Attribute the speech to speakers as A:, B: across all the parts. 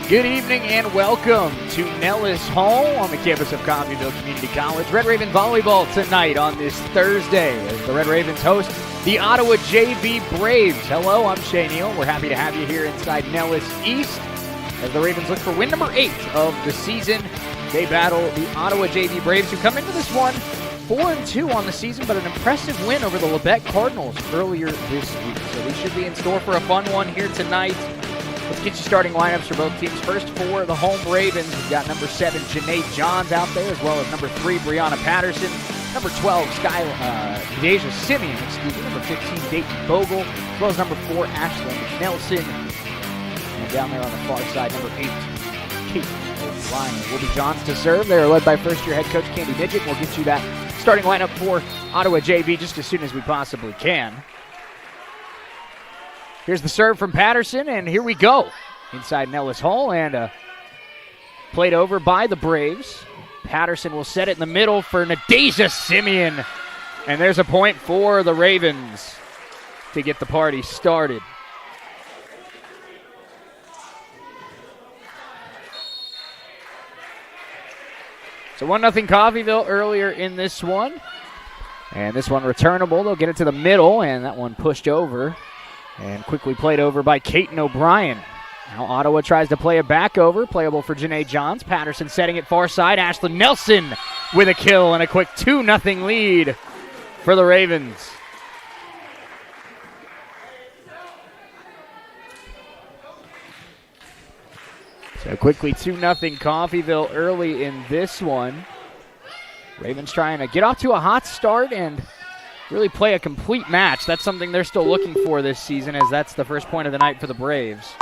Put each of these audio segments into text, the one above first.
A: Good evening and welcome to Nellis Hall on the campus of Coffeyville Community College. Red Raven Volleyball tonight on this Thursday as the Red Ravens host the Ottawa JV Braves. Hello, I'm Shea Neal. We're happy to have you here inside Nellis East as the Ravens look for win number 8 of the season. They battle the Ottawa JV Braves, who come into this one 4-2 on the season, but an impressive win over the Lebec Cardinals earlier this week. So we should be in store for a fun one here tonight. Let's get you starting lineups for both teams. First, for the home Ravens, we've got number 7, Janae Johns out there, as well as number 3, Brianna Patterson, number 12, Deja Simeon, number 15, Dayton Bogle, as well as number 4, Ashlyn Nelson. And down there on the far side, number 8, Kate O'Brien. Will be Johns to serve. They are led by first-year head coach Candy Midget. We'll get you that starting lineup for Ottawa JV just as soon as we possibly can. Here's the serve from Patterson, and here we go inside Nellis Hall, and played over by the Braves. Patterson will set it in the middle for Nadeja Simeon, and there's a point for the Ravens to get the party started. So 1-0 Coffeyville earlier in this one, and this one returnable. They'll get it to the middle, and that one pushed over. And quickly played over by Kaiten O'Brien. Now Ottawa tries to play it back over. Playable for Janae Johns. Patterson setting it far side. Ashlyn Nelson with a kill and a quick 2-0 lead for the Ravens. So quickly 2-0 Coffeyville early in this one. Ravens trying to get off to a hot start and really play a complete match. That's something they're still looking for this season, as that's the first point of the night for the Braves.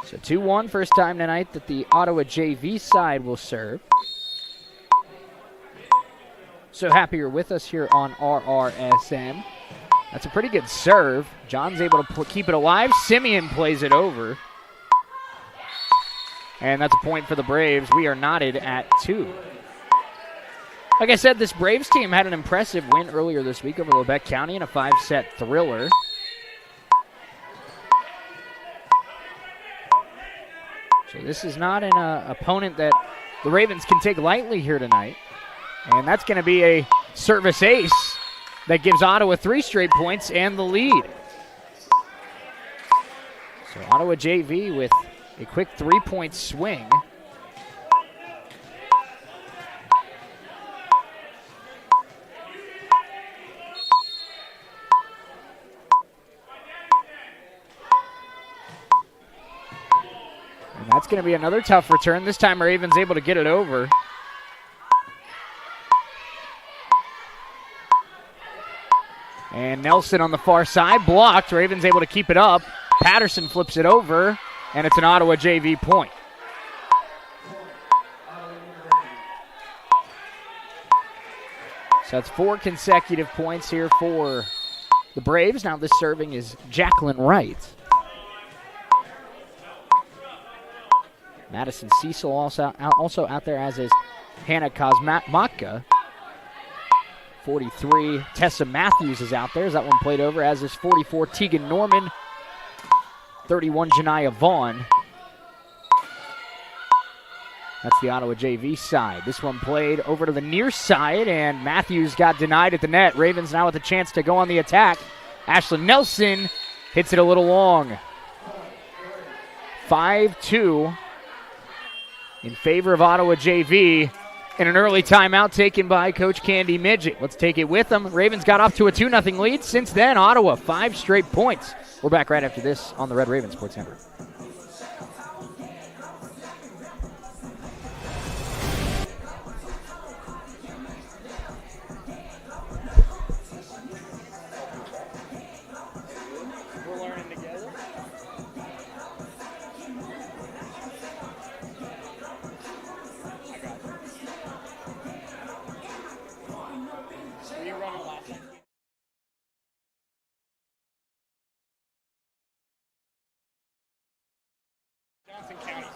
A: So 2-1, first time tonight that the Ottawa JV side will serve. So happy you're with us here on RRSN. That's a pretty good serve. John's able to keep it alive. Simeon plays it over. And that's a point for the Braves. We are knotted at 2. Like I said, this Braves team had an impressive win earlier this week over Lebec County in a 5-set thriller. So this is not an opponent that the Ravens can take lightly here tonight. And that's going to be a service ace that gives Ottawa 3 straight points and the lead. So Ottawa JV with a quick 3-point swing. And that's going to be another tough return. This time Ravens able to get it over. And Nelson on the far side, blocked. Ravens able to keep it up. Patterson flips it over. And it's an Ottawa JV point. So that's 4 consecutive points here for the Braves. Now this serving is Jacqueline Wright. Madison Cecil also out there, as is Hannah Kosmatka. 43, Tessa Matthews is out there as that one played over, as is 44, Tegan Norman. 31, Janiyah Vaughn. That's the Ottawa JV side. This one played over to the near side, and Matthews got denied at the net. Ravens now with a chance to go on the attack. Ashlyn Nelson hits it a little long. 5-2 in favor of Ottawa JV, and an early timeout taken by Coach Candy Midget. Let's take it with them. Ravens got off to a 2-0 lead. Since then, Ottawa 5 straight points. We're back right after this on the Red Raven Sports Network. We're learning together. I got you. So you're running last time. Johnson County.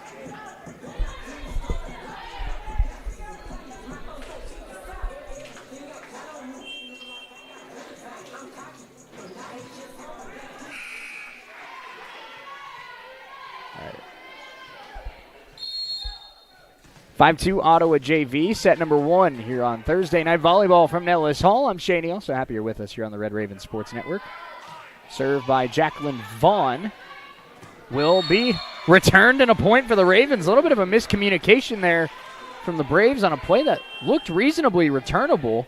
A: All right. 5-2 Ottawa JV, set number 1 here on Thursday Night Volleyball from Nellis Hall. I'm Shane Neal, so happy you're with us here on the Red Raven Sports Network. Served by Jacqueline Vaughn. Will be returned and a point for the Ravens. A little bit of a miscommunication there from the Braves on a play that looked reasonably returnable.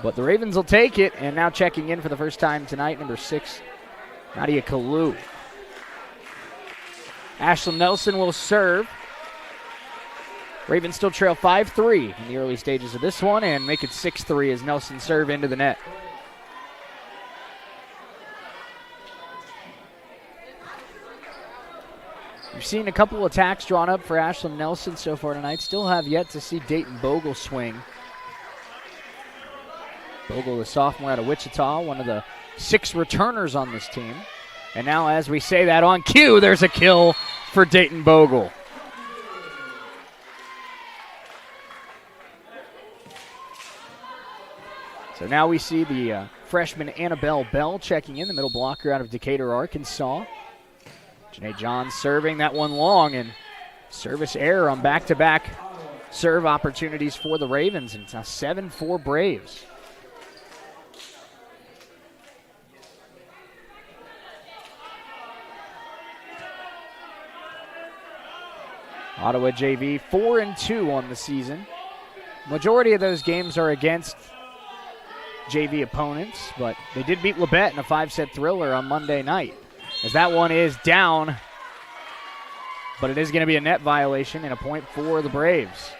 A: But the Ravens will take it, and now checking in for the first time tonight, number 6, Nadia Kalu. Ashlyn Nelson will serve. Ravens still trail 5-3 in the early stages of this one, and make it 6-3 as Nelson serve into the net. We've seen a couple attacks drawn up for Ashlyn Nelson so far tonight. Still have yet to see Dayton Bogle swing. Bogle, the sophomore out of Wichita, one of the 6 returners on this team. And now as we say that on cue, there's a kill for Dayton Bogle. So now we see the freshman Annabelle Bell checking in, the middle blocker out of Decatur, Arkansas. Janae Johns serving that one long, and service error on back-to-back serve opportunities for the Ravens, and it's now 7-4 Braves. Ottawa JV 4-2 on the season. Majority of those games are against JV opponents, but they did beat Labette in a 5-set thriller on Monday night. As that one is down, but it is going to be a net violation and a point for the Braves.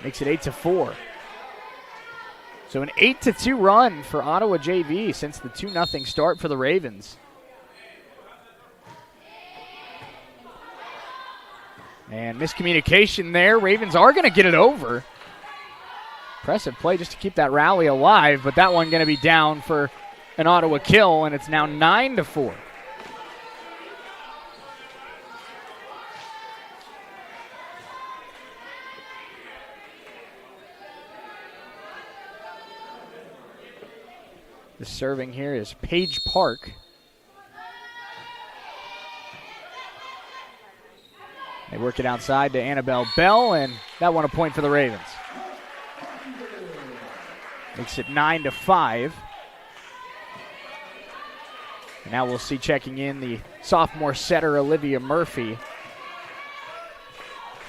A: Makes it 8-4. So an 8-2 run for Ottawa JV since the 2-0 start for the Ravens. And miscommunication there. Ravens are going to get it over. Impressive play just to keep that rally alive, but that one going to be down for an Ottawa kill, and it's now 9-4. The serving here is Paige Park. They work it outside to Annabelle Bell, and that one a point for the Ravens. Makes it 9-5. And now we'll see checking in the sophomore setter, Olivia Murphy.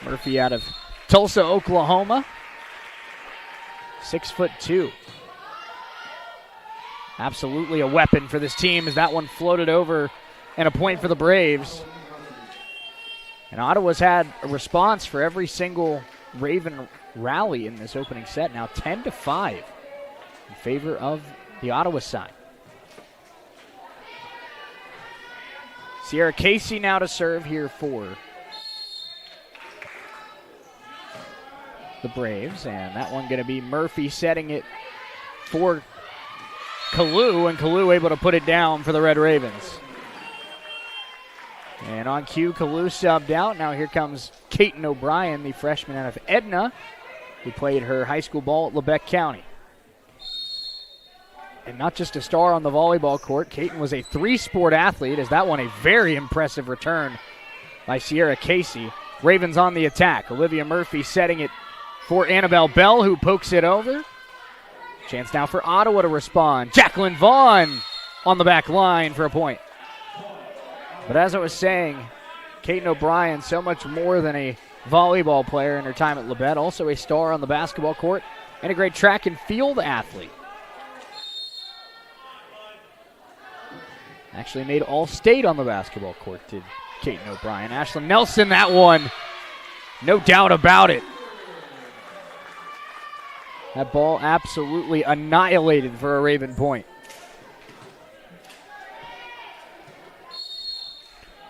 A: Murphy out of Tulsa, Oklahoma. 6'2". Absolutely a weapon for this team as that one floated over, and a point for the Braves. And Ottawa's had a response for every single Raven rally in this opening set. Now 10-5 in favor of the Ottawa side. Sierra Casey now to serve here for the Braves. And that one going to be Murphy setting it for Kalu, and Kalu able to put it down for the Red Ravens. And on cue, Kalu subbed out. Now here comes Kaiten O'Brien, the freshman out of Edna, who played her high school ball at Lebec County. And not just a star on the volleyball court, Kaiten was a 3-sport athlete, as that one a very impressive return by Sierra Casey. Ravens on the attack. Olivia Murphy setting it for Annabelle Bell, who pokes it over. Chance now for Ottawa to respond. Jacqueline Vaughn on the back line for a point. But as I was saying, Kaiten O'Brien, so much more than a volleyball player in her time at Labette, also a star on the basketball court and a great track and field athlete. Actually made All-State on the basketball court, did Kaiten O'Brien. Ashlyn Nelson, that one, no doubt about it. That ball absolutely annihilated for a Raven point.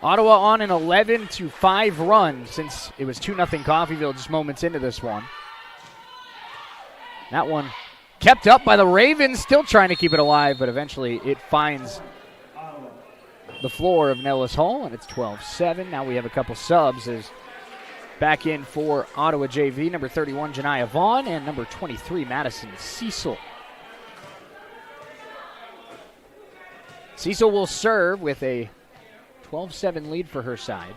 A: Ottawa on an 11-5 run since it was 2-0 Coffeyville just moments into this one. That one kept up by the Ravens, still trying to keep it alive, but eventually it finds the floor of Nellis Hall, and it's 12-7. Now we have a couple subs as back in for Ottawa JV, number 31, Janiyah Vaughn, and number 23, Madison Cecil. Cecil will serve with a 12-7 lead for her side.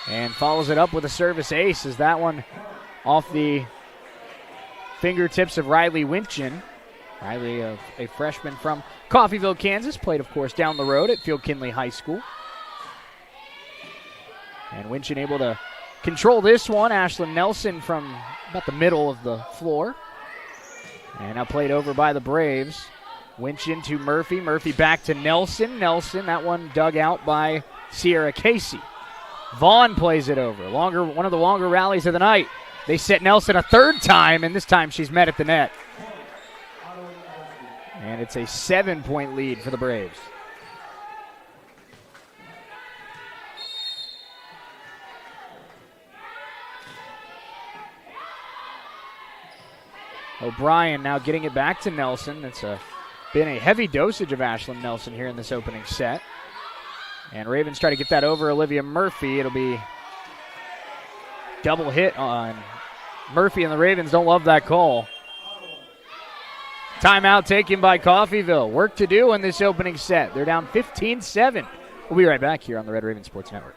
A: And follows it up with a service ace as that one off the fingertips of Riley Winchin. Riley, a freshman from Coffeyville, Kansas, played, of course, down the road at Field Kinley High School. And Winchin able to control this one. Ashlyn Nelson from about the middle of the floor. And now played over by the Braves. Winchin to Murphy. Murphy back to Nelson. Nelson, that one dug out by Sierra Casey. Vaughn plays it over. One of the longer rallies of the night. They set Nelson a third time, and this time she's met at the net. And it's a 7-point lead for the Braves. O'Brien now getting it back to Nelson. It's been a heavy dosage of Ashlyn Nelson here in this opening set. And Ravens try to get that over Olivia Murphy. It'll be double hit on Murphy, and the Ravens don't love that call. Timeout taken by Coffeyville. Work to do in this opening set. They're down 15-7. We'll be right back here on the Red Raven Sports Network.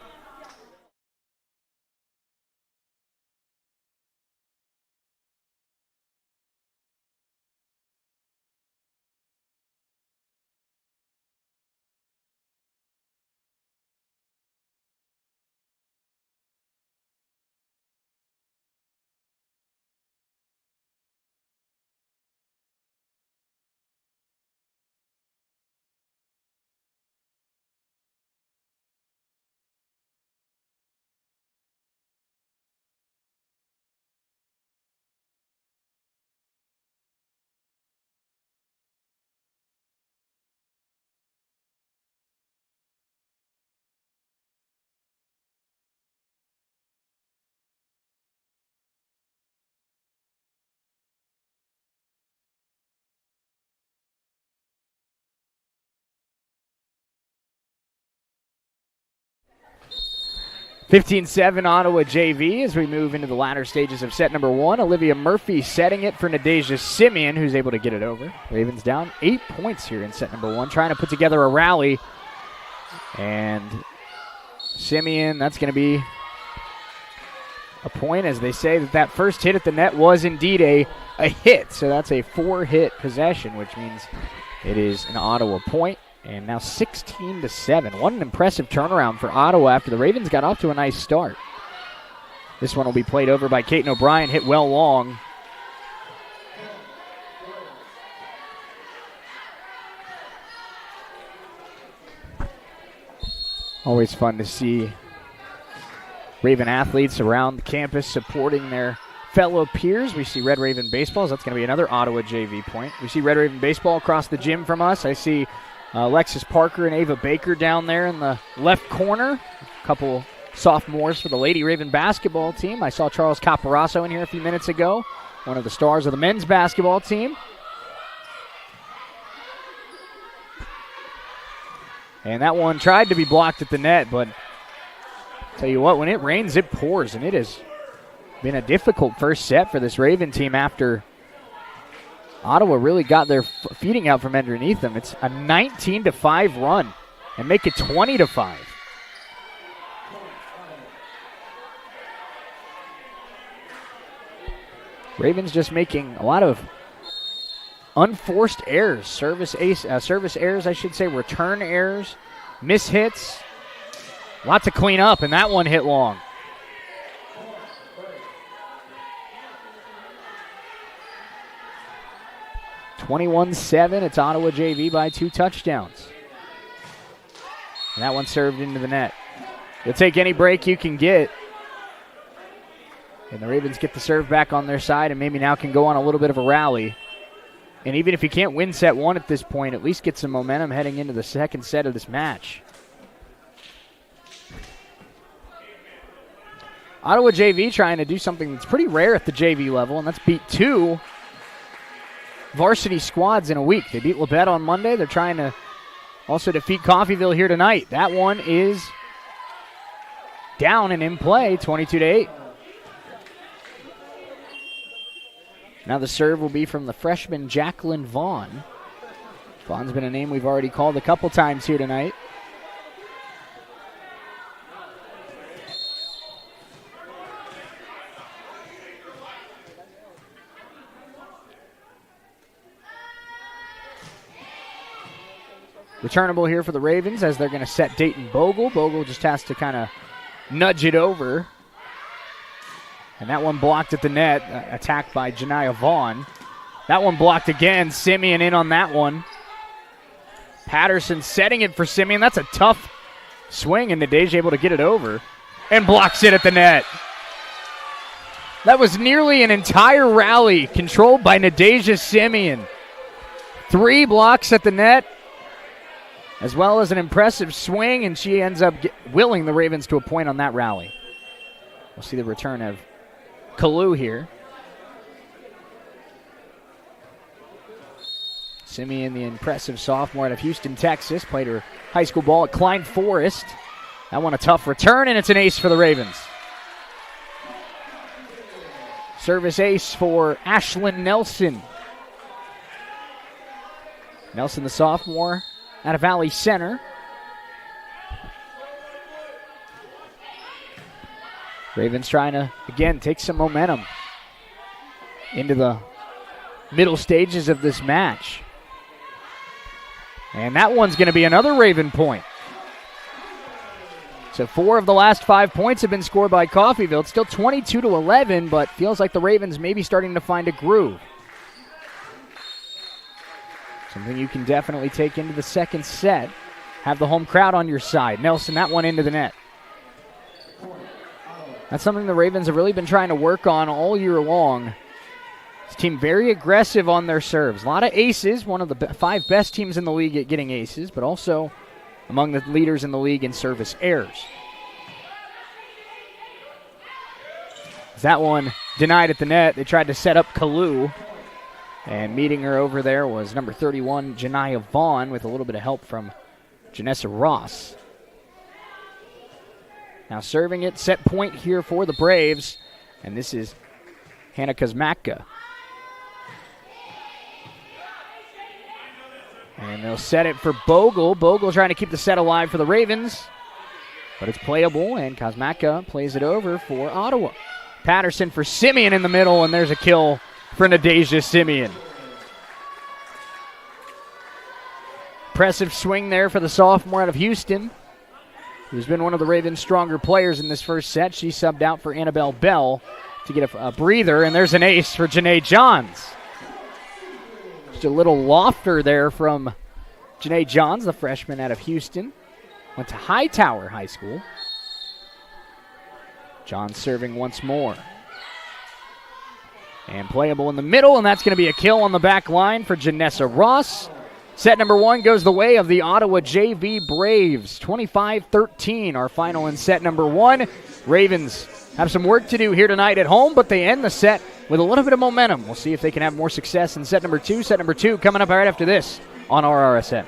A: (15-7) Ottawa JV as we move into the latter stages of set number one. Olivia Murphy setting it for Nadeja Simeon, who's able to get it over. Ravens down 8 points here in set number one, trying to put together a rally. And Simeon, that's going to be a point, as they say that first hit at the net was indeed a hit. So that's a 4-hit possession, which means it is an Ottawa point. And now 16-7. What an impressive turnaround for Ottawa after the Ravens got off to a nice start. This one will be played over by Kaiten O'Brien, hit well long. Always fun to see Raven athletes around the campus supporting their fellow peers. We see Red Raven Baseball. That's going to be another Ottawa JV point. We see Red Raven Baseball across the gym from us. I see Alexis Parker and Ava Baker down there in the left corner. A couple sophomores for the Lady Raven basketball team. I saw Charles Caparasso in here a few minutes ago, one of the stars of the men's basketball team. And that one tried to be blocked at the net, but tell you what, when it rains, it pours, and it has been a difficult first set for this Raven team after Ottawa really got their feeding out from underneath them. It's a 19-5 run and make it 20-5. Ravens just making a lot of unforced errors, service errors, I should say, return errors, mishits. Lot to clean up, and that one hit long. (21-7). It's Ottawa JV by 2 touchdowns. And that one served into the net. You'll take any break you can get. And the Ravens get the serve back on their side and maybe now can go on a little bit of a rally. And even if you can't win set one at this point, at least get some momentum heading into the second set of this match. Ottawa JV trying to do something that's pretty rare at the JV level, and that's beat 2 varsity squads in a week. They beat Labette on Monday. They're trying to also defeat Coffeyville here tonight. That one is down and in play, 22-8. Now the serve will be from the freshman Jacqueline Vaughn. Vaughn's been a name we've already called a couple times here tonight. Returnable here for the Ravens as they're going to set Dayton Bogle. Bogle just has to kind of nudge it over. And that one blocked at the net, attacked by Janiah Vaughn. That one blocked again. Simeon in on that one. Patterson setting it for Simeon. That's a tough swing, and Nadej able to get it over and blocks it at the net. That was nearly an entire rally controlled by Nadeja Simeon. 3 blocks at the net, as well as an impressive swing, and she ends up willing the Ravens to a point on that rally. We'll see the return of Kalu here. Simeon, the impressive sophomore out of Houston, Texas, played her high school ball at Klein Forest. That one a tough return, and it's an ace for the Ravens. Service ace for Ashlyn Nelson. Nelson, the sophomore, out of Valley Center. Ravens trying to, again, take some momentum into the middle stages of this match. And that one's going to be another Raven point. So 4 of the last 5 points have been scored by Coffeyville. It's still 22-11, but feels like the Ravens may be starting to find a groove. Something you can definitely take into the second set. Have the home crowd on your side. Nelson, that one into the net. That's something the Ravens have really been trying to work on all year long. This team very aggressive on their serves. A lot of aces, one of the 5 best teams in the league at getting aces, but also among the leaders in the league in service errors. That one denied at the net. They tried to set up Kalu. And meeting her over there was number 31, Janiah Vaughn, with a little bit of help from Janessa Ross. Now serving it, set point here for the Braves. And this is Hannah Kuzmatka. And they'll set it for Bogle. Bogle trying to keep the set alive for the Ravens. But it's playable, and Kuzmatka plays it over for Ottawa. Patterson for Simeon in the middle, and there's a kill for Nadeja Simeon. Impressive swing there for the sophomore out of Houston, who's been one of the Ravens' stronger players in this first set. She subbed out for Annabelle Bell to get a breather, and there's an ace for Janae Johns. Just a little lofter there from Janae Johns, the freshman out of Houston. Went to Hightower High School. Johns serving once more. And playable in the middle, and that's going to be a kill on the back line for Janessa Ross. Set number 1 goes the way of the Ottawa JV Braves. 25-13, our final in set number 1. Ravens have some work to do here tonight at home, but they end the set with a little bit of momentum. We'll see if they can have more success in set number 2. Set number 2 coming up right after this on RRSN.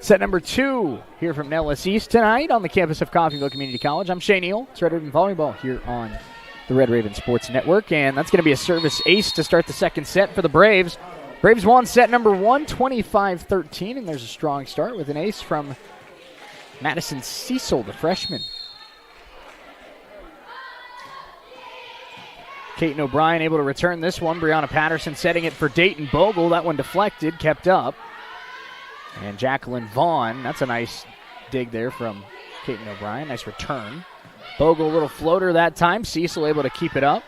A: Set number 2 here from Nellis East tonight on the campus of Coffeyville Community College. I'm Shane Neal. It's Red Raven Volleyball here on the Red Raven Sports Network, and that's going to be a service ace to start the second set for the Braves. Braves won set number 1, 25-13, and there's a strong start with an ace from Madison Cecil, the freshman. Kaiten O'Brien able to return this one. Brianna Patterson setting it for Dayton Bogle. That one deflected, kept up. And Jacqueline Vaughn, that's a nice dig there from Kaiten O'Brien. Nice return. Bogle, a little floater that time. Cecil able to keep it up.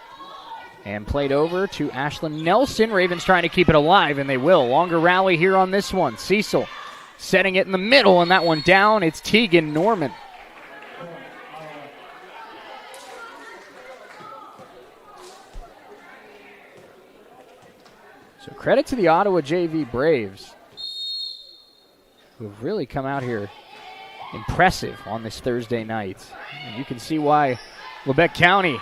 A: And played over to Ashlyn Nelson. Ravens trying to keep it alive, and they will. Longer rally here on this one. Cecil setting it in the middle, and that one down. It's Tegan Norman. So credit to the Ottawa JV Braves, who have really come out here impressive on this Thursday night. And you can see why Lebec County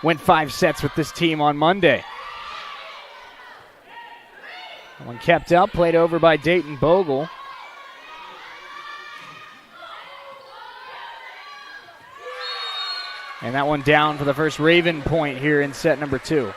A: went 5 sets with this team on Monday. That one kept up, played over by Dayton Bogle. And that one down for the first Raven point here in set number 2.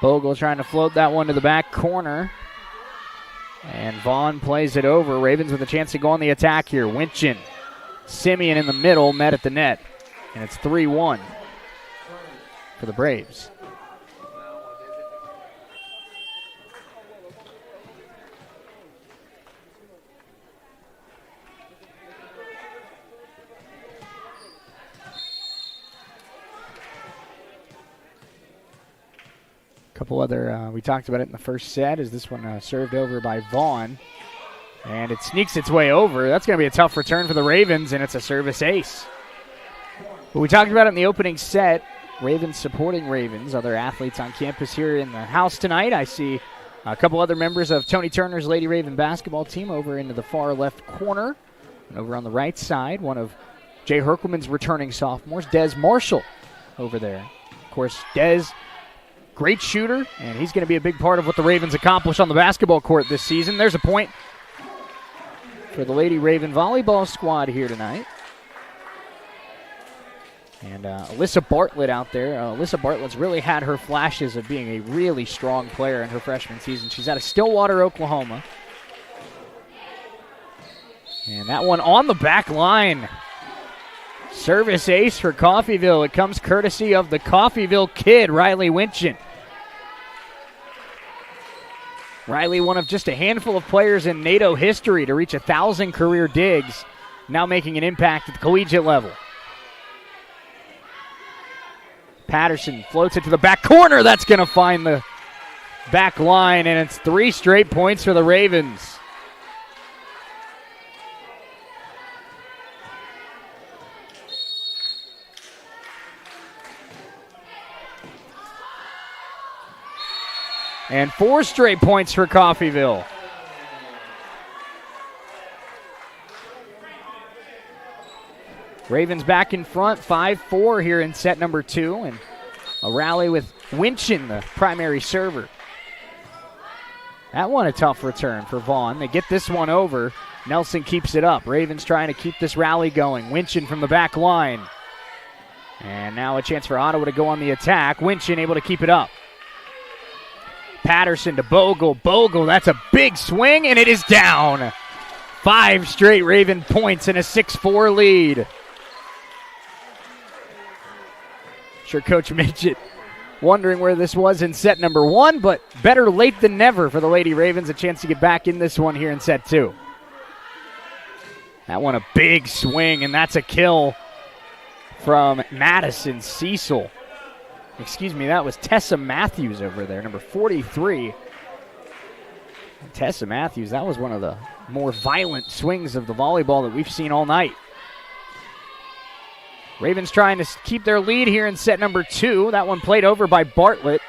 A: Bogle trying to float that one to the back corner. And Vaughn plays it over. Ravens with a chance to go on the attack here. Winchin, Simeon in the middle, met at the net. And it's 3-1 for the Braves. Couple other, we talked about it in the first set, as this one served over by Vaughn. And it sneaks its way over. That's going to be a tough return for the Ravens, and it's a service ace. But we talked about it in the opening set. Ravens supporting Ravens, other athletes on campus here in the house tonight. I see a couple other members of Tony Turner's Lady Raven basketball team over into the far left corner. And over on the right side, one of Jay Herkelman's returning sophomores, Des Marshall, over there. Of course, Des, great shooter, and he's going to be a big part of what the Ravens accomplish on the basketball court this season. There's a point for the Lady Raven volleyball squad here tonight. And Alyssa Bartlett out there. Alyssa Bartlett's really had her flashes of being a really strong player in her freshman season. She's out of Stillwater, Oklahoma. And that one on the back line. Service ace for Coffeyville. It comes courtesy of the Coffeyville kid, Riley Winchin. Riley, one of just a handful of players in NATO history to reach 1,000 career digs, now making an impact at the collegiate level. Patterson floats it to the back corner. That's going to find the back line, and it's 3 straight points for the Ravens. And 4 straight points for Coffeyville. Ravens back in front, 5-4 here in set number 2. And a rally with Winchin, the primary server. That one a tough return for Vaughn. They get this one over. Nelson keeps it up. Ravens trying to keep this rally going. Winchin from the back line. And now a chance for Ottawa to go on the attack. Winchin able to keep it up. Patterson to Bogle. Bogle, that's a big swing, and it is down. 5 straight Raven points and a 6-4 lead. Sure, Coach Midget wondering where this was in set number 1, but better late than never for the Lady Ravens. A chance to get back in this one here in set 2. That one a big swing, and that's a kill from Madison Cecil. Excuse me, that was Tessa Matthews over there, number 43. Tessa Matthews, that was one of the more violent swings of the volleyball that we've seen all night. Ravens trying to keep their lead here in set number 2. That one played over by Bartlett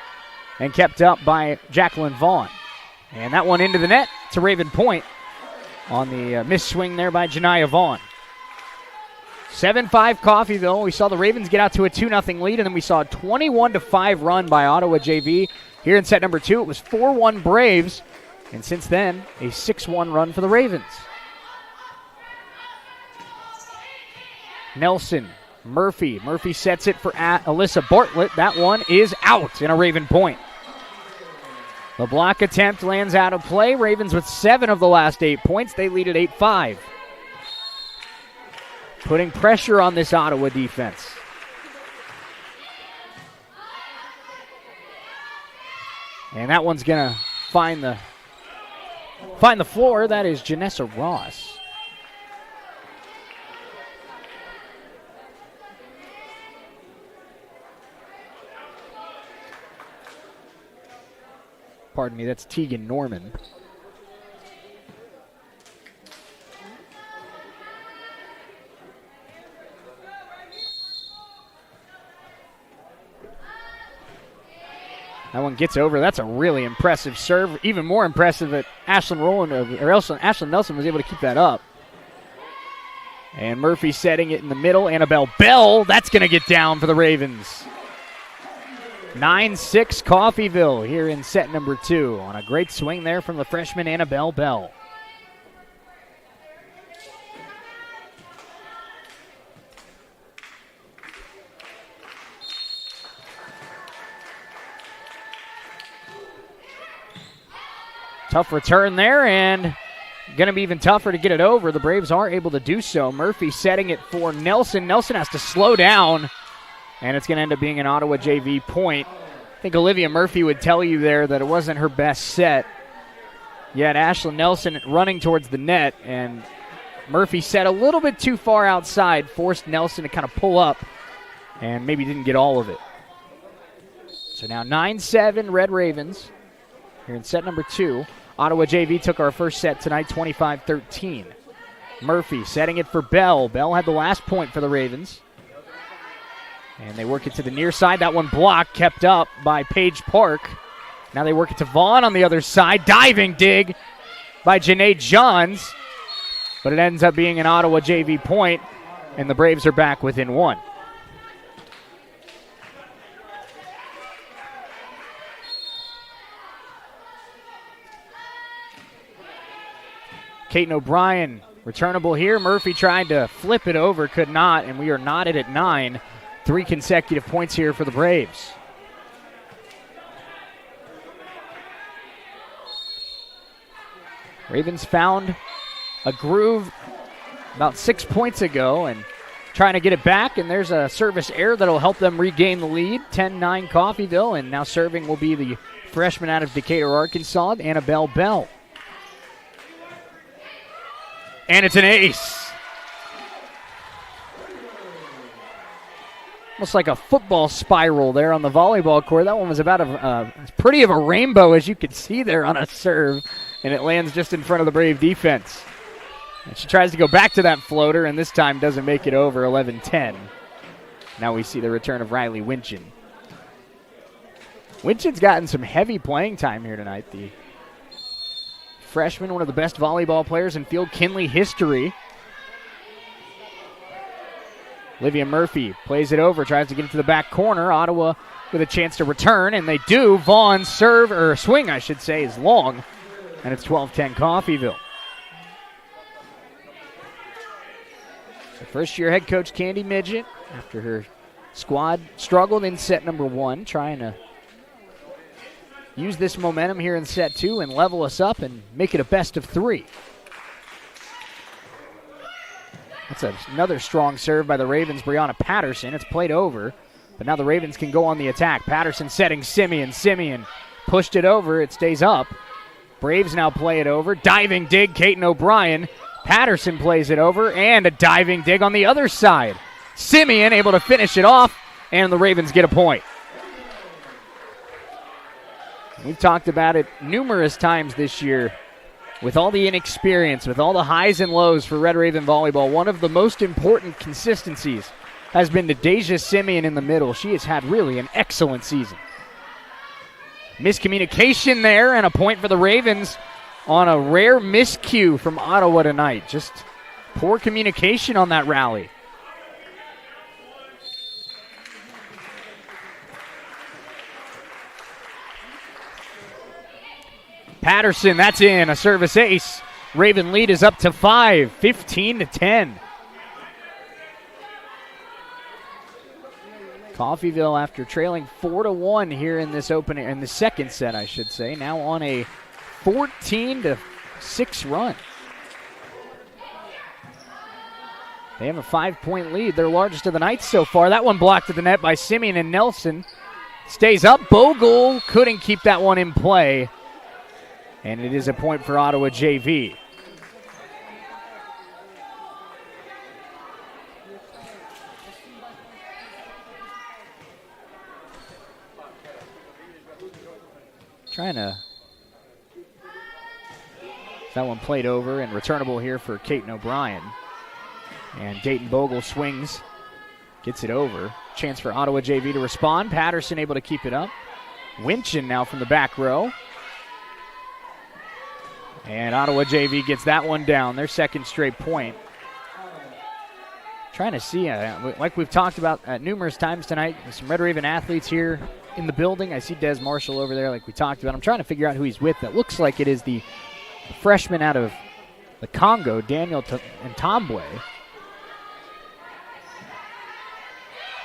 A: and kept up by Jacqueline Vaughn. And that one into the net. It's a Raven point on the missed swing there by Janiyah Vaughn. 7-5 Coffeyville. We saw the Ravens get out to a 2-0 lead, and then we saw a 21-5 run by Ottawa JV. Here in set number 2, it was 4-1 Braves, and since then, a 6-1 run for the Ravens. Nelson, Murphy. Murphy sets it for Alyssa Bartlett. That one is out in a Raven point. The block attempt lands out of play. Ravens with 7 of the last 8 points. They lead at 8-5. Putting pressure on this Ottawa defense. And that one's going to find the floor. That is Janessa Ross. Pardon me, that's Tegan Norman. That one gets over. That's a really impressive serve. Even more impressive that Ashlyn Nelson was able to keep that up. And Murphy setting it in the middle. Annabelle Bell, that's going to get down for the Ravens. 9-6 Coffeyville here in set number 2 on a great swing there from the freshman Annabelle Bell. Tough return there, and going to be even tougher to get it over. The Braves are able to do so. Murphy setting it for Nelson. Nelson has to slow down, and it's going to end up being an Ottawa JV point. I think Olivia Murphy would tell you there that it wasn't her best set. You had Ashlyn Nelson running towards the net, and Murphy set a little bit too far outside, forced Nelson to kind of pull up, and maybe didn't get all of it. So now 9-7 Red Ravens here in set number 2. Ottawa JV took our first set tonight, 25-13. Murphy setting it for Bell. Bell had the last point for the Ravens. And they work it to the near side. That one blocked, kept up by Paige Park. Now they work it to Vaughn on the other side. Diving dig by Janae Johns. But it ends up being an Ottawa JV point, and the Braves are back within 1. Kaiten O'Brien, returnable here. Murphy tried to flip it over, could not, and we are knotted at 9. 3 consecutive points here for the Braves. Ravens found a groove about 6 points ago and trying to get it back, and there's a service error that'll help them regain the lead. 10-9 Coffeyville, and now serving will be the freshman out of Decatur, Arkansas, Annabelle Bell. And it's an ace. Almost like a football spiral there on the volleyball court. That one was about as pretty of a rainbow as you could see there on a serve, and it lands just in front of the Brave defense. And she tries to go back to that floater, and this time doesn't make it over. 11-10. Now we see the return of Riley Winchin. Winchin's gotten some heavy playing time here tonight. The freshman, one of the best volleyball players in Field Kinley history. Olivia Murphy plays it over, tries to get it to the back corner. Ottawa with a chance to return, and they do. Vaughn's serve, or swing, I should say, is long, and it's 12-10 Coffeyville. So first-year head coach Candy Midget, after her squad struggled in set number 1, trying to use this momentum here in set 2 and level us up and make it a best of 3. That's another strong serve by the Ravens, Brianna Patterson. It's played over, but now the Ravens can go on the attack. Patterson setting Simeon. Simeon pushed it over. It stays up. Braves now play it over. Diving dig, Kaiten O'Brien. Patterson plays it over, and a diving dig on the other side. Simeon able to finish it off, and the Ravens get a point. We've talked about it numerous times this year. With all the inexperience, with all the highs and lows for Red Raven volleyball, one of the most important consistencies has been to Deja Simeon in the middle. She has had really an excellent season. Miscommunication there, and a point for the Ravens on a rare miscue from Ottawa tonight. Just poor communication on that rally. Patterson, that's in, a service ace. Raven lead is up to 5, 15-10. Coffeyville, after trailing 4-1 here in this opening, in the second set, I should say, now on a 14-6 run. They have a 5-point lead, their largest of the night so far. That one blocked at the net by Simeon, and Nelson stays up. Bogle couldn't keep that one in play, and it is a point for Ottawa JV. Trying to. That one played over and returnable here for Caton O'Brien. And Dayton Bogle swings, gets it over. Chance for Ottawa JV to respond. Patterson able to keep it up. Winchin now from the back row. And Ottawa JV gets that one down, their second straight point. Trying to see, like we've talked about numerous times tonight, some Red Raven athletes here in the building. I see Des Marshall over there like we talked about. I'm trying to figure out who he's with. That looks like it is the freshman out of the Congo, Daniel Ntambwe.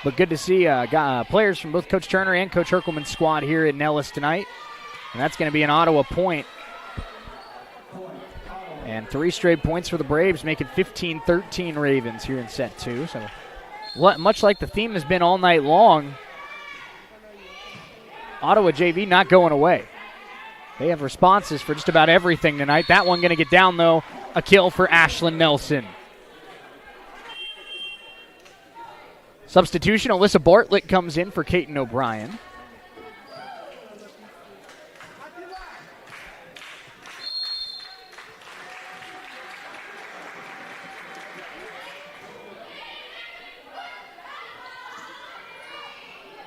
A: But good to see players from both Coach Turner and Coach Herkelman's squad here in Nellis tonight. And that's going to be an Ottawa point. And 3 straight points for the Braves, make it 15-13 Ravens here in set 2. So much like the theme has been all night long, Ottawa JV not going away. They have responses for just about everything tonight. That one going to get down, though. A kill for Ashlyn Nelson. Substitution, Alyssa Bartlett comes in for Caton O'Brien.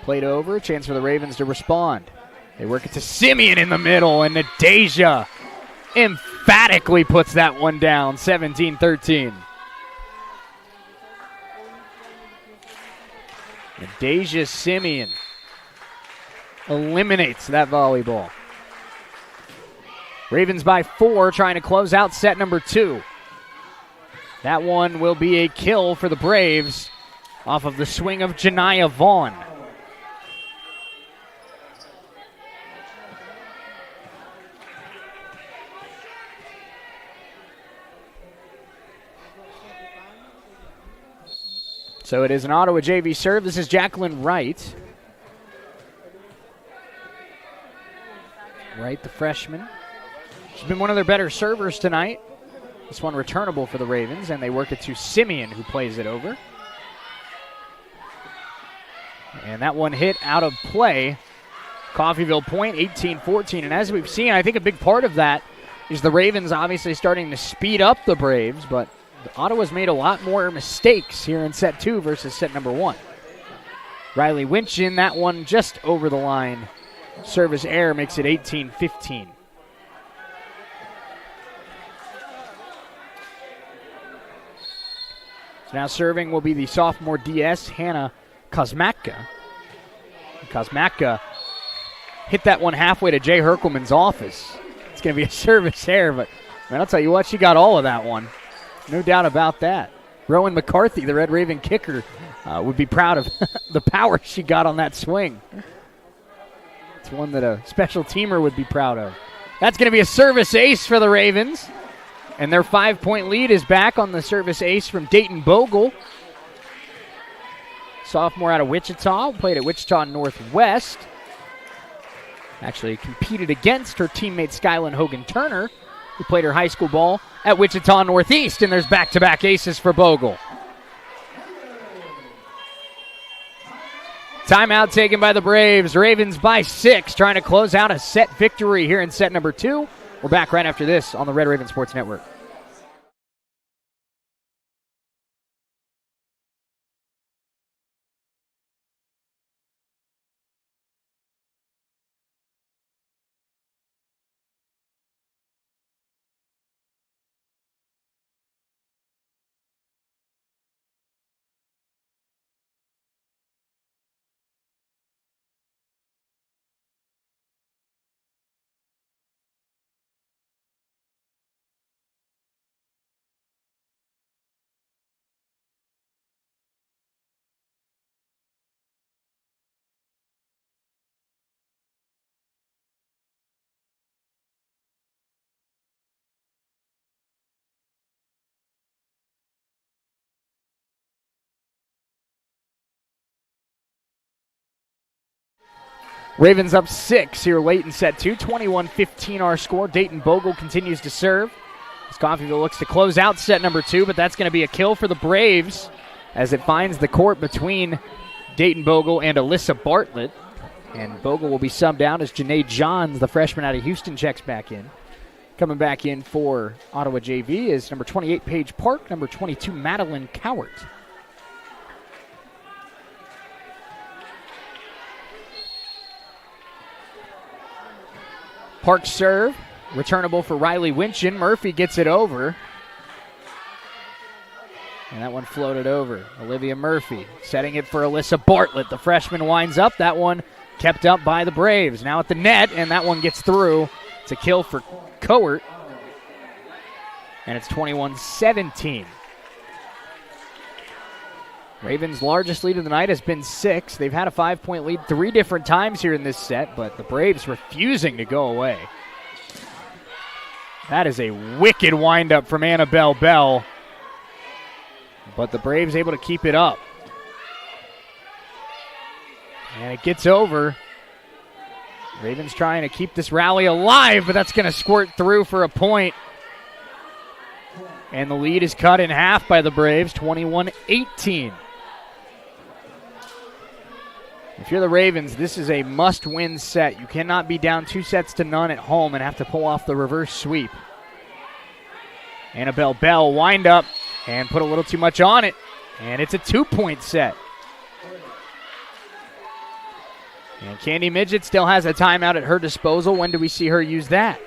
A: Played over, chance for the Ravens to respond. They work it to Simeon in the middle, and Nadeja emphatically puts that one down, 17-13. Nadeja Simeon eliminates that volleyball. Ravens by 4, trying to close out set number 2. That one will be a kill for the Braves off of the swing of Janiyah Vaughn. So it is an Ottawa JV serve. This is Jacqueline Wright. Wright, the freshman. She's been one of their better servers tonight. This one returnable for the Ravens, and they work it to Simeon, who plays it over. And that one hit out of play. Coffeyville point, 18-14. And as we've seen, I think a big part of that is the Ravens obviously starting to speed up the Braves, but Ottawa's made a lot more mistakes here in set 2 versus set number 1. Riley Winchin, that one just over the line. Service error makes it 18-15. So now serving will be the sophomore DS, Hannah Kosmatka. Kosmatka hit that one halfway to Jay Herkelman's office. It's going to be a service error, but man, I'll tell you what, she got all of that one. No doubt about that. Rowan McCarthy, the Red Raven kicker, would be proud of the power she got on that swing. It's one that a special teamer would be proud of. That's going to be a service ace for the Ravens. And their 5-point lead is back on the service ace from Dayton Bogle. Sophomore out of Wichita, played at Wichita Northwest. Actually competed against her teammate Skylin Hogan-Turner, who played her high school ball at Wichita Northeast, and there's back-to-back aces for Bogle. Timeout taken by the Braves. Ravens by 6, trying to close out a set victory here in set number 2. We're back right after this on the Red Raven Sports Network. Ravens up 6 here late in set 2. 21-15 our score. Dayton Bogle continues to serve as Coffeyville looks to close out set number 2, but that's going to be a kill for the Braves as it finds the court between Dayton Bogle and Alyssa Bartlett. And Bogle will be subbed out as Janae Johns, the freshman out of Houston, checks back in. Coming back in for Ottawa JV is number 28, Paige Park, number 22, Madeline Cowart. Park serve, returnable for Riley Winchin. Murphy gets it over. And that one floated over. Olivia Murphy setting it for Alyssa Bartlett. The freshman winds up. That one kept up by the Braves. Now at the net, and that one gets through. It's a kill for Cowart. And it's 21-17. Ravens' largest lead of the night has been 6. They've had a 5-point lead 3 different times here in this set, but the Braves refusing to go away. That is a wicked windup from Annabelle Bell, but the Braves able to keep it up. And it gets over. Ravens trying to keep this rally alive, but that's going to squirt through for a point. And the lead is cut in half by the Braves, 21-18. If you're the Ravens, this is a must-win set. You cannot be down 2-0 at home and have to pull off the reverse sweep. Annabelle Bell wind up and put a little too much on it, and it's a 2-point set. And Candy Midget still has a timeout at her disposal. When do we see her use that?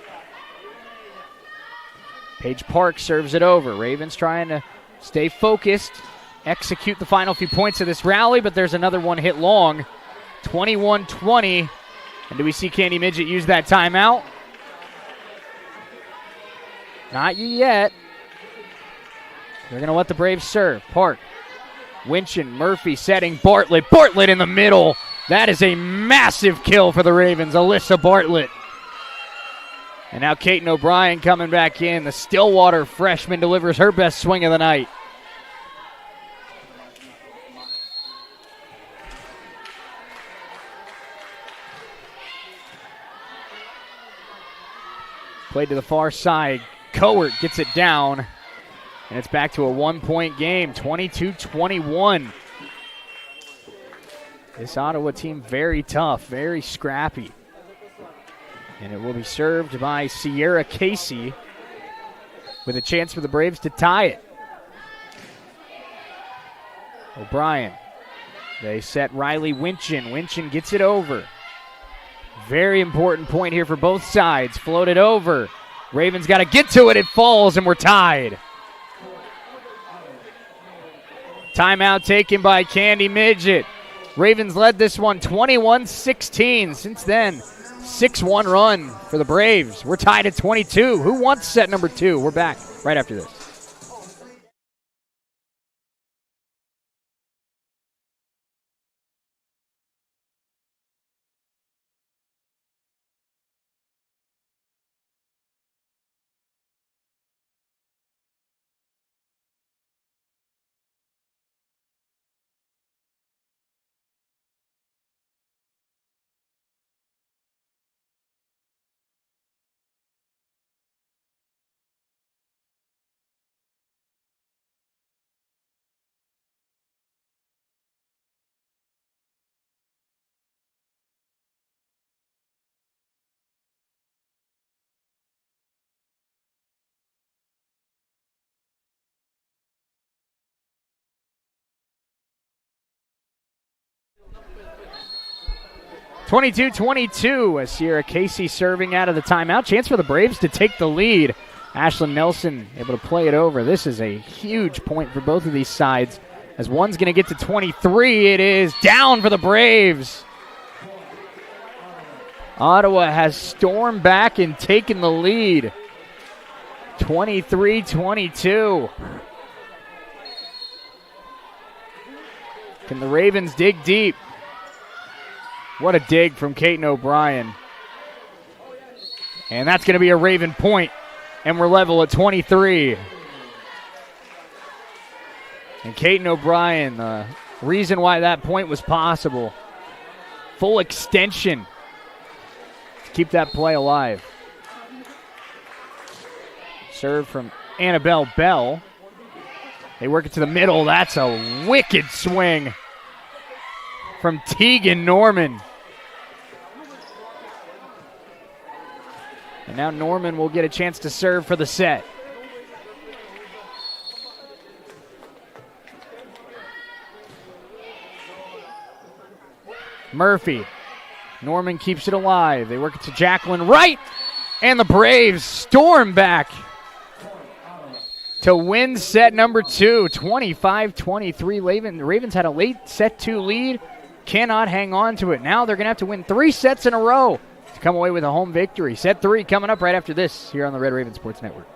A: Paige Park serves it over. Ravens trying to stay focused, execute the final few points of this rally, but there's another one hit long. 21-20. And do we see Candy Midget use that timeout? Not yet. They're going to let the Braves serve. Park, Winchin, Murphy setting Bartlett. Bartlett in the middle. That is a massive kill for the Ravens. Alyssa Bartlett. And now Kaiten O'Brien coming back in. The Stillwater freshman delivers her best swing of the night. Played to the far side. Cowart gets it down. And it's back to a 1-point game, 22-21. This Ottawa team very tough, very scrappy. And it will be served by Sierra Casey with a chance for the Braves to tie it. O'Brien. They set Riley Winchin. Winchin gets it over. Very important point here for both sides. Floated over. Ravens got to get to it. It falls, and we're tied. Timeout taken by Candy Midget. Ravens led this one 21-16. Since then, 6-1 run for the Braves. We're tied at 22. Who wants set number 2? We're back right after this. (22-22) as Sierra Casey serving out of the timeout. Chance for the Braves to take the lead. Ashlyn Nelson able to play it over. This is a huge point for both of these sides as one's going to get to 23. It is down for the Braves. Ottawa has stormed back and taken the lead. 23-22. Can the Ravens dig deep? What a dig from Kaiten O'Brien. And that's going to be a Raven point. And we're level at 23. And Kaiten O'Brien, the reason why that point was possible. Full extension keep that play alive. Serve from Annabelle Bell. They work it to the middle. That's a wicked swing from Tegan Norman. And now Norman will get a chance to serve for the set. Murphy. Norman keeps it alive. They work it to Jacqueline Wright. And the Braves storm back to win set number 2, 25-23. Ravens had a late set 2 lead. Cannot hang on to it. Now they're going to have to win 3 sets in a row to come away with a home victory. Set 3 coming up right after this here on the Red Raven Sports Network.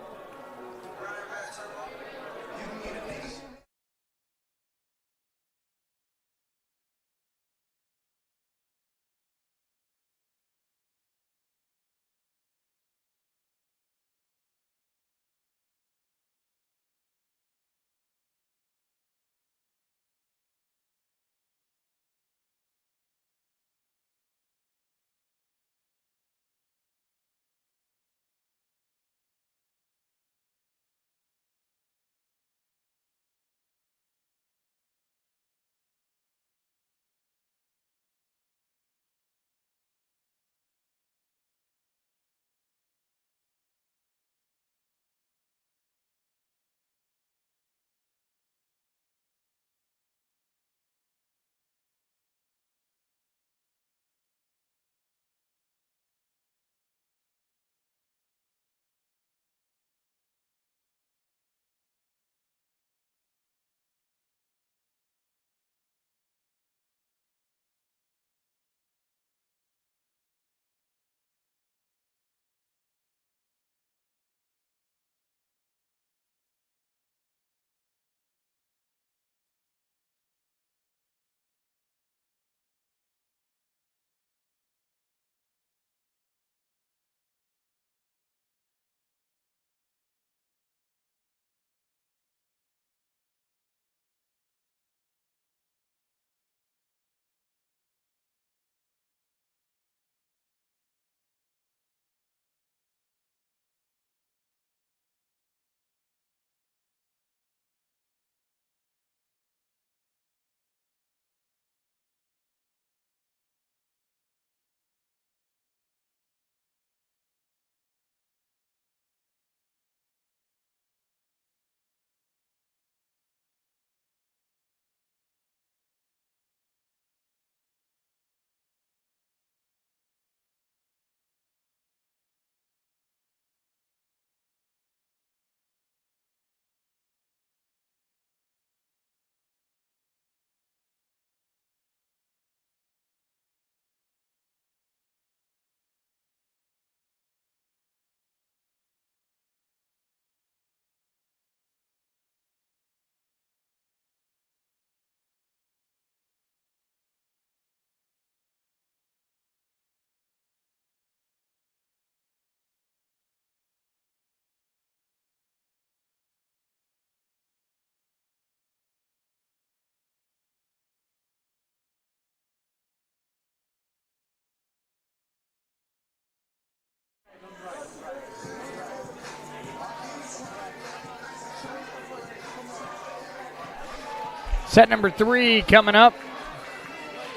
A: Set number 3 coming up.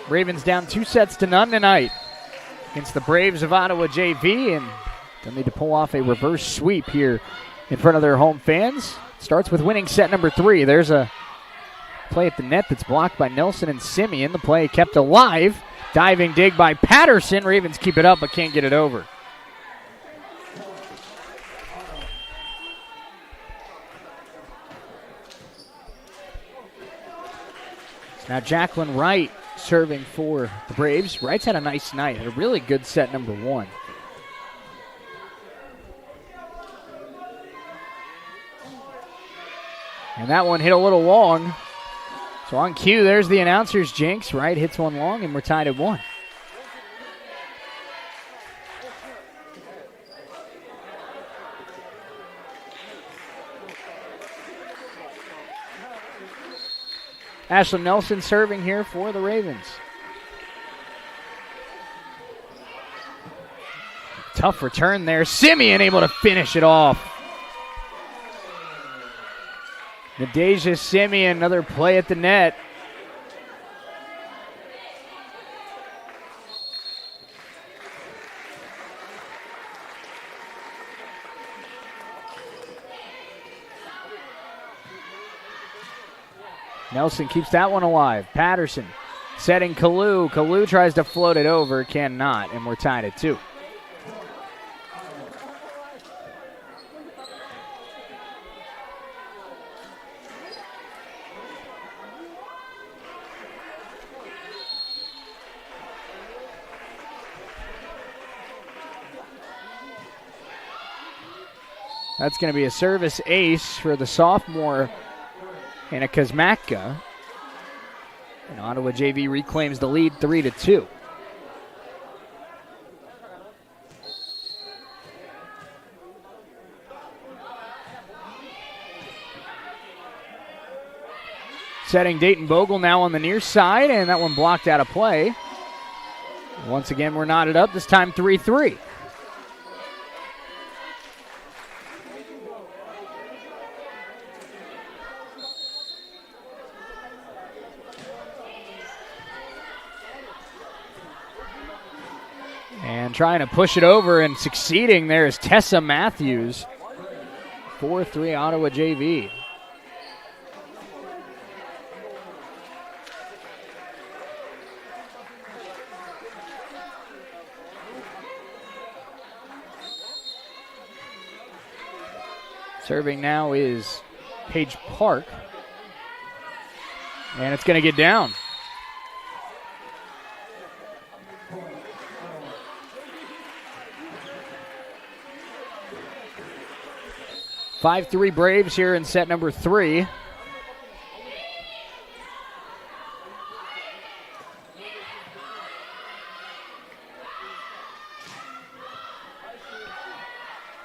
A: Ravens down 2-0 tonight against the Braves of Ottawa JV, and they'll need to pull off a reverse sweep here in front of their home fans. Starts with winning set number 3. There's a play at the net that's blocked by Nelson and Simeon. The play kept alive. Diving dig by Patterson. Ravens keep it up but can't get it over. Now Jacqueline Wright serving for the Braves. Wright's had a nice night. Had a really good set number 1. And that one hit a little long. So on cue, there's the announcer's jinx. Wright hits one long, and we're tied at 1. Ashlyn Nelson serving here for the Ravens. tough return there. Simeon able to finish it off. Nadeja Simeon, another play at the net. Nelson keeps that one alive. Patterson setting Kalu. Kalu tries to float it over, cannot, and we're tied at 2. That's going to be a service ace for the sophomore, Hannah Kuzmatka. And Ottawa JV reclaims the lead 3-2. Setting Dayton Bogle now on the near side, and that one blocked out of play. Once again, we're knotted up, this time 3-3. And trying to push it over and succeeding there is Tessa Matthews. 4-3 Ottawa JV. Serving now is Paige Park. And it's going to get down. 5-3 Braves here in set number 3.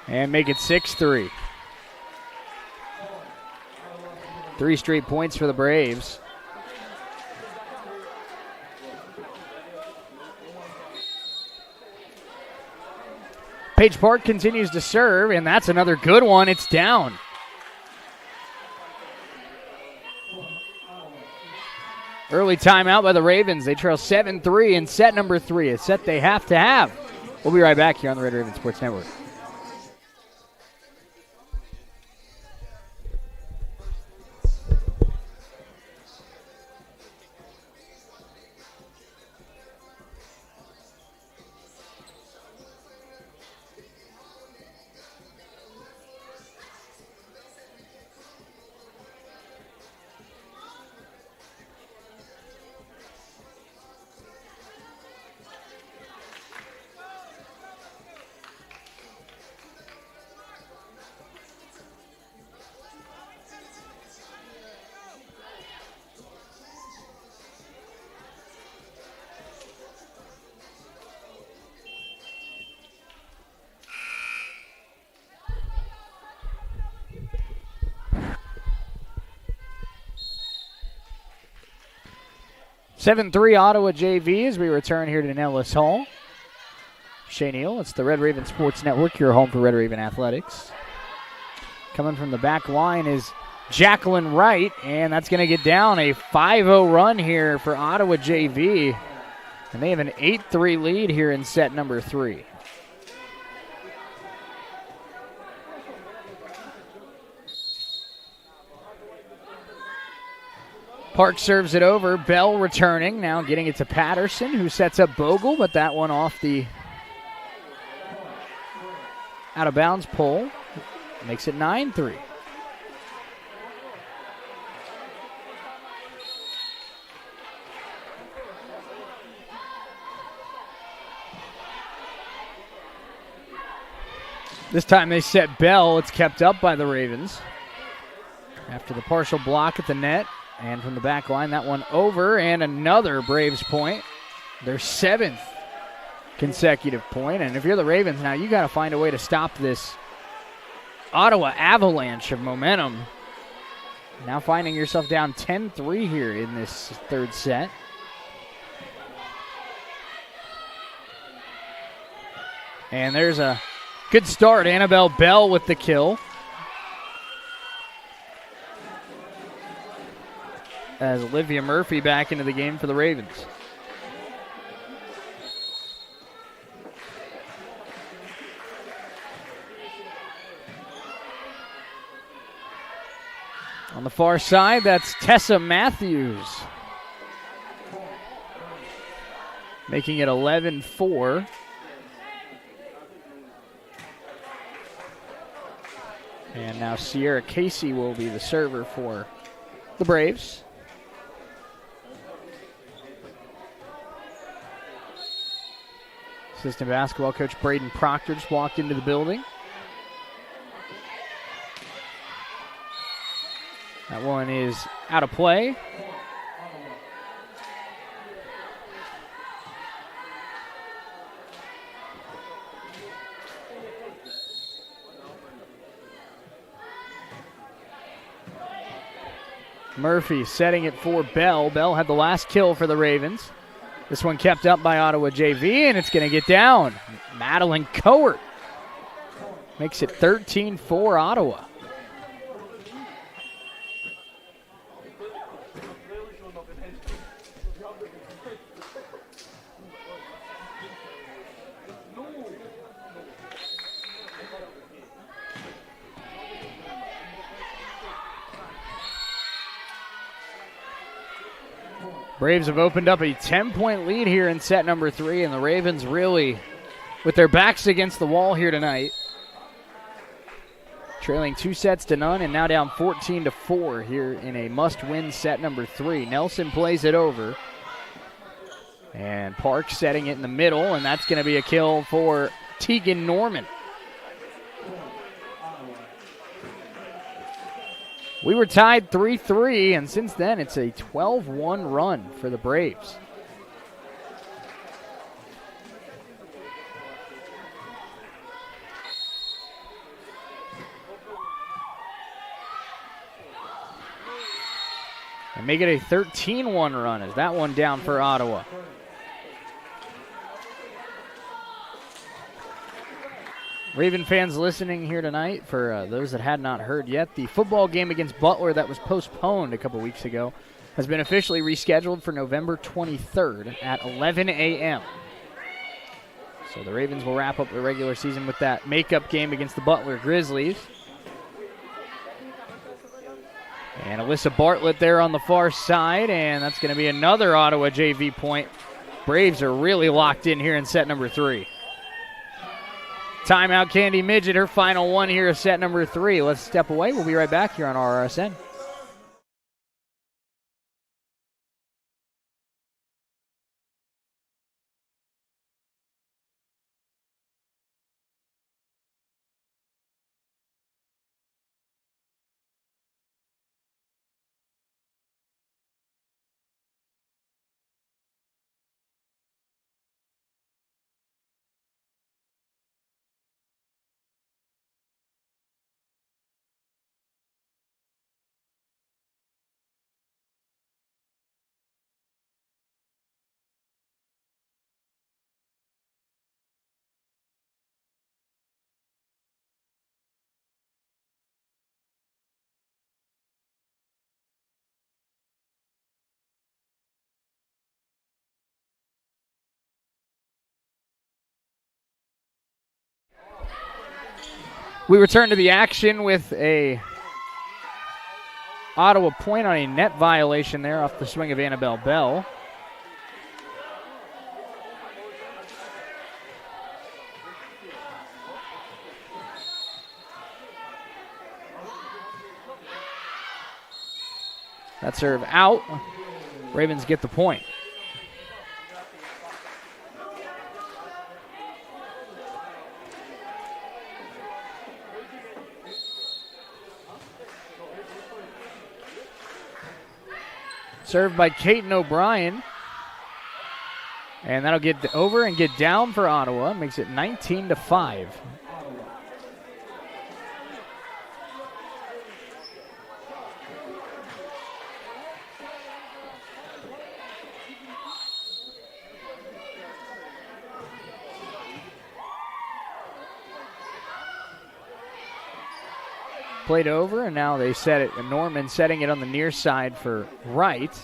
A: And make it 6-3. 3 straight points for the Braves. Paige Park continues to serve, and that's another good one. It's down. Early timeout by the Ravens. They trail 7-3 in set number 3, a set they have to have. We'll be right back here on the Red Raven Sports Network. Seven-3 Ottawa JV as we return here to Nellis Hall. Shea Neal, it's the Red Raven Sports Network, your home for Red Raven Athletics. Coming from the back line is Jacqueline Wright, and that's going to get down. A 5-0 run here for Ottawa JV, and they have an 8-3 lead here in set number 3. Park serves it over. Bell returning, now getting it to Patterson, who sets up Bogle, but that one off the out-of-bounds pole. Makes it 9-3. This time they set Bell. It's kept up by the Ravens. After the partial block at the net. And from the back line, that one over, and another Braves point. Their 7th consecutive point. And if you're the Ravens now, you got to find a way to stop this Ottawa avalanche of momentum. Now finding yourself down 10-3 here in this third set. And there's a good start. Annabelle Bell with the kill. As Olivia Murphy back into the game for the Ravens. On the far side, that's Tessa Matthews. Making it 11-4. And now Sierra Casey will be the server for the Braves. Assistant basketball coach Braden Proctor just walked into the building. That one is out of play. Murphy setting it for Bell. Bell had the last kill for the Ravens. This one kept up by Ottawa JV, and it's going to get down. Madeline Coert makes it 13-4 Ottawa. Braves have opened up a 10-point lead here in set number 3, and the Ravens really with their backs against the wall here tonight. Trailing 2-0 and now down 14-4 here in a must-win set number 3. Nelson plays it over. And Park setting it in the middle, and that's going to be a kill for Tegan Norman. We were tied 3-3, and since then it's a 12-1 run for the Braves. And make it a 13-1 run as that one down for Ottawa. Raven fans listening here tonight, for those that had not heard yet, the football game against Butler that was postponed a couple weeks ago has been officially rescheduled for November 23rd at 11 a.m. So the Ravens will wrap up the regular season with that makeup game against the Butler Grizzlies. And Alyssa Bartlett there on the far side, and that's going to be another Ottawa JV point. Braves are really locked in here in set number 3. Timeout, Candy Midget, her final one here of set number 3. Let's step away. We'll be right back here on RSN. We return to the action with a Ottawa point on a net violation there off the swing of Annabelle Bell. That serve out. Ravens get the point. Served by Caton O'Brien. And that'll get over and get down for Ottawa. Makes it 19-5. played over, and now they set it. And Norman setting it on the near side for right.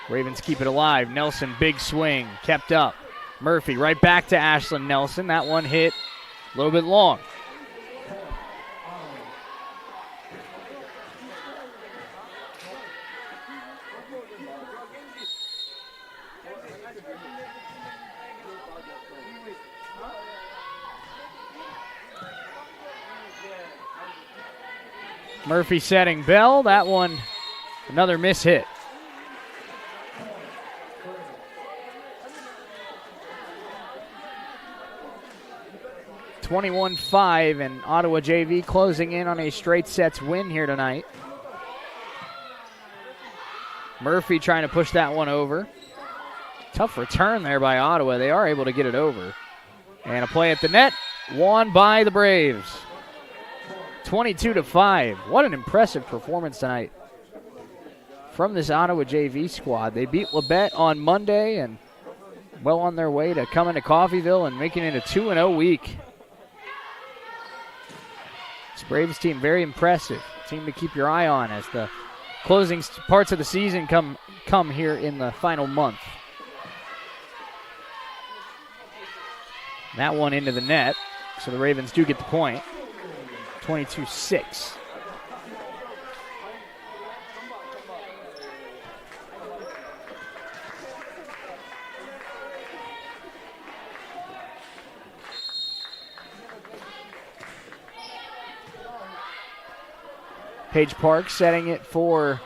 A: Ravens keep it alive. Nelson, big swing, kept up. Murphy right back to Ashlyn Nelson. That one hit a little bit long. Murphy setting Bell. That one, another miss hit. (21-5) and Ottawa JV closing in on a straight sets win here tonight. Murphy trying to push that one over. Tough return there by Ottawa. They are able to get it over. And a play at the net, won by the Braves. 22-5. What an impressive performance tonight from this Ottawa JV squad. They beat Labette on Monday and well on their way to coming to Coffeyville and making it a 2-0 week. This Braves team, very impressive. Team to keep your eye on as the closing parts of the season come here in the final month. That one into the net, so the Ravens do get the point. 22-6. Paige Park setting it for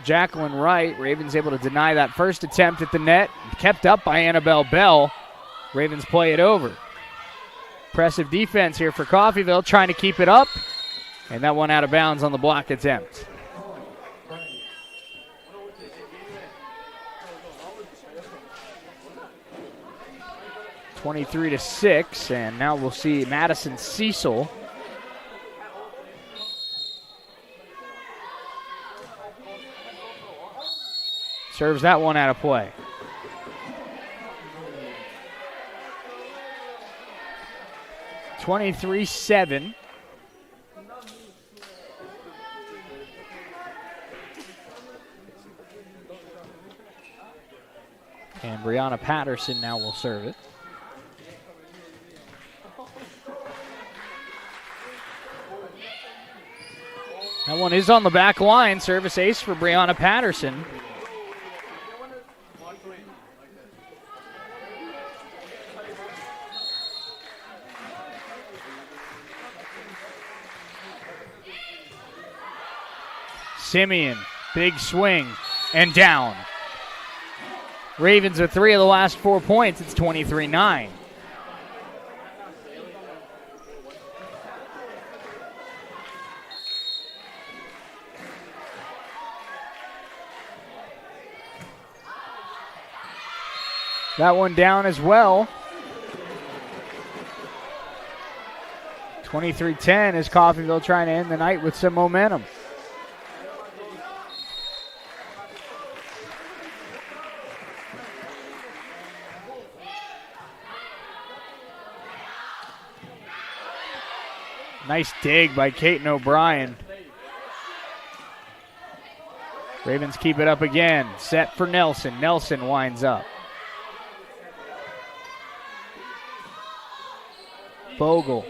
A: Jacqueline Wright. Ravens able to deny that first attempt at the net. Kept up by Annabelle Bell. Ravens play it over. Impressive defense here for Coffeyville, trying to keep it up. And that one out of bounds on the block attempt. (23-6), and now we'll see Madison Cecil serves that one out of play. (23-7). And Brianna Patterson now will serve it. That one is on the back line. Service ace for Brianna Patterson. Simeon, big swing, and down. Ravens with 3 of the last 4 points. It's 23-9. That one down as well. 23-10 as Coffeyville trying to end the night with some momentum. Nice dig by Caton O'Brien. Ravens keep it up again. Set for Nelson. Nelson winds up. Bogle.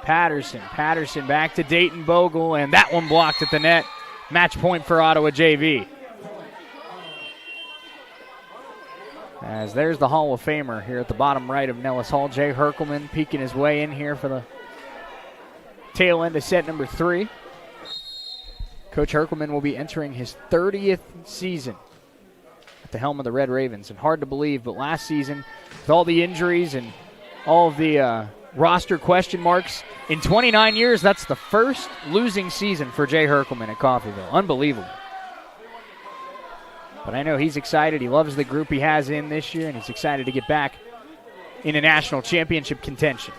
A: Patterson. Patterson back to Dayton Bogle, and that one blocked at the net. Match point for Ottawa JV. As there's the Hall of Famer here at the bottom right of Nellis Hall. Jay Herkelman peeking his way in here for the tail end of set number 3. Coach Herkelman will be entering his 30th season at the helm of the Red Ravens. And hard to believe, but last season, with all the injuries and all of the roster question marks, in 29 years, that's the first losing season for Jay Herkelman at Coffeyville. Unbelievable. But I know he's excited. He loves the group he has in this year, and he's excited to get back in a national championship contention.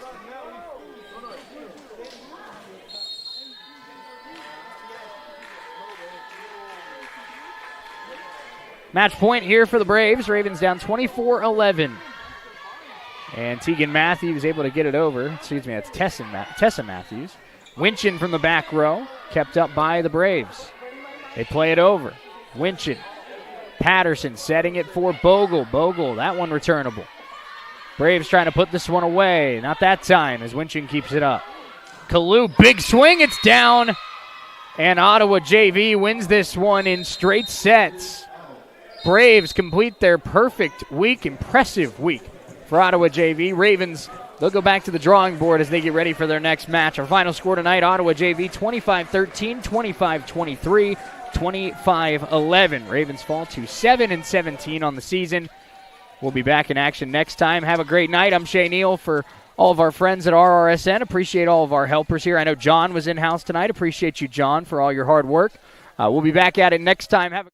A: Match point here for the Braves. Ravens down 24-11. And Tegan Matthews able to get it over. Excuse me, that's Tessa Matthews. Winchin from the back row, kept up by the Braves. They play it over. Winchin. Patterson setting it for Bogle. Bogle, that one returnable. Braves trying to put this one away. Not that time as Winchin keeps it up. Kalu, big swing, it's down. And Ottawa JV wins this one in straight sets. Braves complete their perfect week, impressive week for Ottawa JV. Ravens, they'll go back to the drawing board as they get ready for their next match. Our final score tonight, Ottawa JV 25-13, 25-23, 25-11. Ravens fall to 7-17 on the season. We'll be back in action next time. Have a great night. I'm Shea Neal for all of our friends at RRSN. Appreciate all of our helpers here. I know John was in-house tonight. Appreciate you, John, for all your hard work. We'll be back at it next time. Have a